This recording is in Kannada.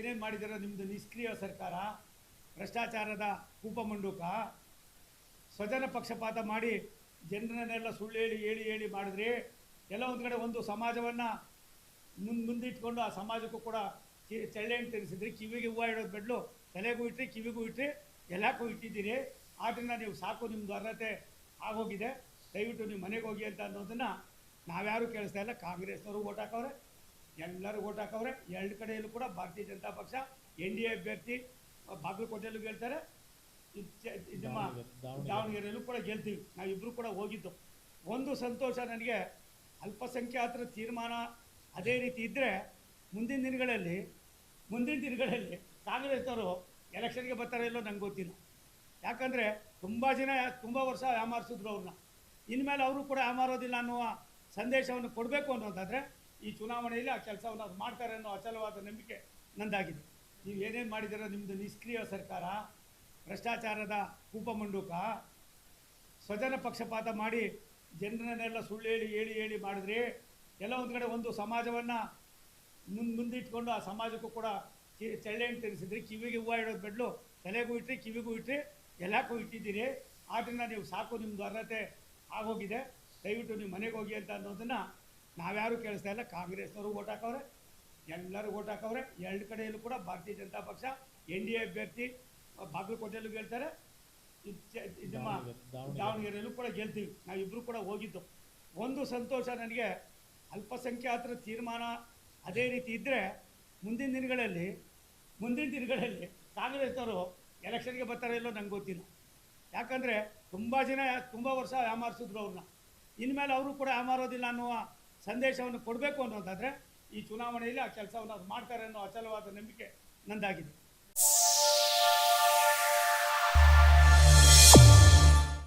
ಏನೇನು ಮಾಡಿದಿರೋ ನಿಮ್ಮದು ನಿಷ್ಕ್ರಿಯ ಸರ್ಕಾರ, ಭ್ರಷ್ಟಾಚಾರದ ಕೂಪಮಂಡೂಕ, ಸ್ವಜನ ಪಕ್ಷಪಾತ ಮಾಡಿ ಜನರನ್ನೆಲ್ಲ ಸುಳ್ಳು ಹೇಳಿ ಹೇಳಿ ಹೇಳಿ ಮಾಡಿದ್ರಿ. ಎಲ್ಲ ಒಂದು ಕಡೆ ಒಂದು ಸಮಾಜವನ್ನು ಮುಂದಿಟ್ಕೊಂಡು ಆ ಸಮಾಜಕ್ಕೂ ಕೂಡ ಚಳ್ಳೆಹಣ್ಣು ತಿನ್ನಿಸಿದ್ರಿ. ಕಿವಿಗೆ ಹೂವು ಇಡೋದು ಬೆಡ್ಲು ತಲೆಗೂ ಇಟ್ಟರೆ ಕಿವಿಗೂ ಇಟ್ಟರೆ ಎಲ್ಲಕ್ಕೂ ಇಟ್ಟಿದ್ದೀರಿ. ಆದ್ದರಿಂದ ನೀವು ಸಾಕು, ನಿಮ್ಮದು ಅರ್ಹತೆ ಆಗೋಗಿದೆ, ದಯವಿಟ್ಟು ನೀವು ಮನೆಗೆ ಹೋಗಿ ಅಂತ ಅನ್ನೋದನ್ನು ನಾವ್ಯಾರೂ ಕೇಳಿಸ್ತಾ ಇಲ್ಲ. ಕಾಂಗ್ರೆಸ್ನವರು ಓಟ್ ಹಾಕವ್ರೆ, ಎಲ್ಲರೂ ಓಟ್ ಹಾಕವ್ರೆ. ಎರಡು ಕಡೆಯಲ್ಲೂ ಕೂಡ ಭಾರತೀಯ ಜನತಾ ಪಕ್ಷ NDA ಅಭ್ಯರ್ಥಿ ಬಾಗಲಕೋಟೆಯಲ್ಲೂ ಗೆಲ್ತಾರೆ, ನಿಮ್ಮ ದಾವಣಗೆರೆಯಲ್ಲೂ ಕೂಡ ಗೆಲ್ತೀವಿ. ನಾವಿಬ್ಬರು ಕೂಡ ಹೋಗಿದ್ದು. ಒಂದು ಸಂತೋಷ ನನಗೆ, ಅಲ್ಪಸಂಖ್ಯಾತರ ತೀರ್ಮಾನ ಅದೇ ರೀತಿ ಇದ್ದರೆ ಮುಂದಿನ ದಿನಗಳಲ್ಲಿ ಕಾಂಗ್ರೆಸ್ನವರು ಎಲೆಕ್ಷನ್ಗೆ ಬರ್ತಾರೆ ಇಲ್ಲೋ ನಂಗೆ ಗೊತ್ತಿಲ್ಲ. ಯಾಕಂದರೆ ತುಂಬ ವರ್ಷ ಯಾಮಾರಿಸಿದ್ರು ಅವ್ರನ್ನ. ಇನ್ಮೇಲೆ ಅವರು ಕೂಡ ಯಾಮಾರೋದಿಲ್ಲ ಅನ್ನುವ ಸಂದೇಶವನ್ನು ಕೊಡಬೇಕು ಅನ್ನೋದಾದರೆ ಈ ಚುನಾವಣೆಯಲ್ಲಿ ಆ ಕೆಲಸವನ್ನು ಅವ್ರು ಮಾಡ್ತಾರೆ ಅನ್ನೋ ಅಚಲವಾದ ನಂಬಿಕೆ ನಂದಾಗಿದೆ. ನೀವು ಏನೇನು ಮಾಡಿದಿರೋ ನಿಮ್ಮದು ನಿಷ್ಕ್ರಿಯ ಸರ್ಕಾರ, ಭ್ರಷ್ಟಾಚಾರದ ಕೂಪಮಂಡೂಕ, ಸ್ವಜನ ಪಕ್ಷಪಾತ ಮಾಡಿ ಜನರನ್ನೆಲ್ಲ ಸುಳ್ಳು ಹೇಳಿ ಹೇಳಿ ಹೇಳಿ ಮಾಡಿದ್ರಿ. ಎಲ್ಲ ಒಂದು ಕಡೆ ಒಂದು ಸಮಾಜವನ್ನು ಮುಂದಿಟ್ಕೊಂಡು ಆ ಸಮಾಜಕ್ಕೂ ಕೂಡ ಚಳ್ಳೆಹಣ್ಣು ತಿನ್ನಿಸಿದ್ರಿ. ಕಿವಿಗೆ ಹೂವು ಇಡೋದು ಬೆಡ್ಲು ತಲೆಗೂ ಇಟ್ಟರೆ ಕಿವಿಗೂ ಇಟ್ಟರೆ ಎಲ್ಲಕ್ಕೂ ಇಟ್ಟಿದ್ದೀರಿ. ಆದ್ದರಿಂದ ನೀವು ಸಾಕು, ನಿಮ್ಮದು ಅರ್ಹತೆ ಆಗೋಗಿದೆ, ದಯವಿಟ್ಟು ನೀವು ಮನೆಗೆ ಹೋಗಿ ಅಂತ ಅನ್ನೋದನ್ನು ನಾವ್ಯಾರೂ ಕೇಳಿಸ್ತಾ ಇಲ್ಲ. ಕಾಂಗ್ರೆಸ್ನವರು ಓಟ್ ಹಾಕವ್ರೆ, ಎಲ್ಲರೂ ಓಟ್ ಹಾಕವ್ರೆ. ಎರಡು ಕಡೆಯಲ್ಲೂ ಕೂಡ ಭಾರತೀಯ ಜನತಾ ಪಕ್ಷ NDA ಅಭ್ಯರ್ಥಿ ಬಾಗಲಕೋಟೆಯಲ್ಲೂ ಗೆಲ್ತಾರೆ, ನಿಮ್ಮ ದಾವಣಗೆರೆಯಲ್ಲೂ ಕೂಡ ಗೆಲ್ತೀವಿ. ನಾವಿಬ್ಬರು ಕೂಡ ಹೋಗಿದ್ದು. ಒಂದು ಸಂತೋಷ ನನಗೆ, ಅಲ್ಪಸಂಖ್ಯಾತರ ತೀರ್ಮಾನ ಅದೇ ರೀತಿ ಇದ್ದರೆ ಮುಂದಿನ ದಿನಗಳಲ್ಲಿ ಕಾಂಗ್ರೆಸ್ನವರು ಎಲೆಕ್ಷನ್ಗೆ ಬರ್ತಾರೆ ಇಲ್ಲೋ ನಂಗೆ ಗೊತ್ತಿಲ್ಲ. ಯಾಕಂದರೆ ತುಂಬ ವರ್ಷ ಯಾಮಾರಿಸಿದ್ರು ಅವ್ರನ್ನ. ಇನ್ಮೇಲೆ ಅವರು ಕೂಡ ಯಾಮಾರೋದಿಲ್ಲ ಅನ್ನುವ ಸಂದೇಶವನ್ನು ಕೊಡಬೇಕು ಅನ್ನೋದಾದರೆ ಈ ಚುನಾವಣೆಯಲ್ಲಿ ಆ ಕೆಲಸವನ್ನು ಅವ್ರು ಮಾಡ್ತಾರೆ ಅನ್ನೋ ಅಚಲವಾದ ನಂಬಿಕೆ ನಂದಾಗಿದೆ.